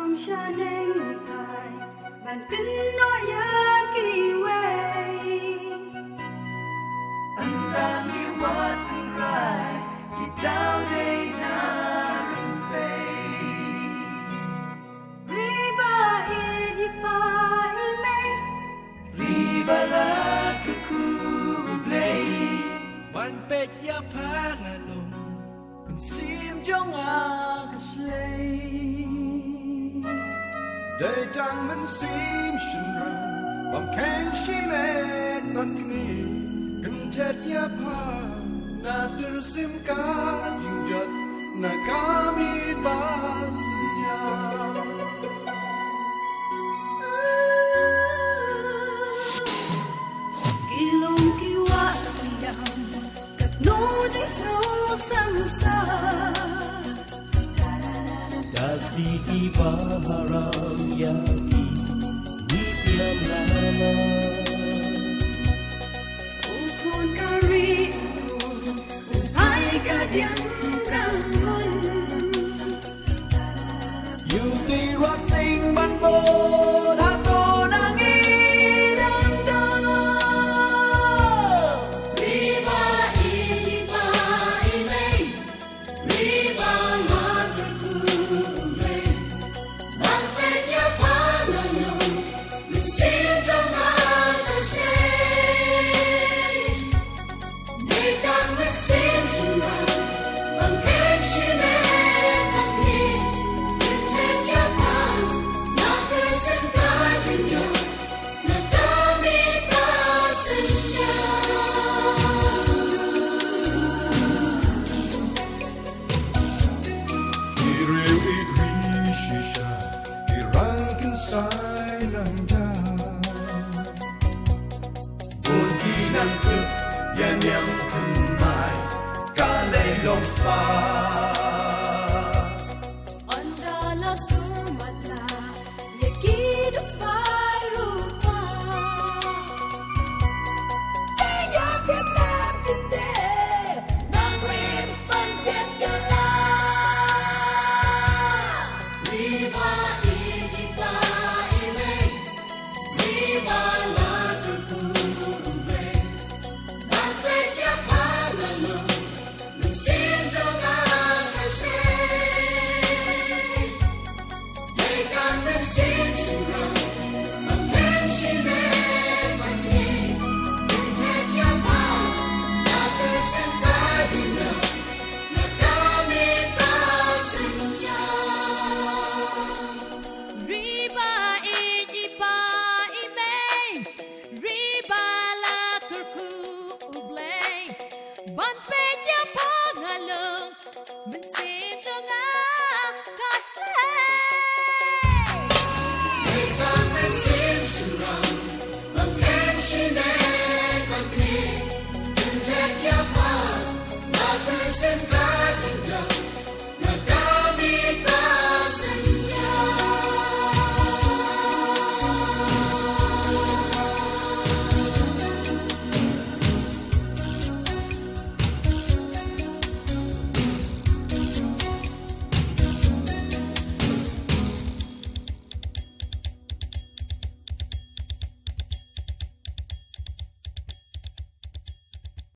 from shining high bạn cứ nói ya kỳ way anh ta như hoa thân rai kỳ đau đây na bay riba ieid pa imeng riba la kuku play ban pet ya pa ngalong sim jong a kaslay Đời trăng mình sim shin ra bằng keng shi men ban kni kan chet ya pa na tur sim ka jing jat na kami pas ya kilong kiwa yang kat no jing so sang sa dati ki baharam ya ki nityam lama ukun kari ai ka diam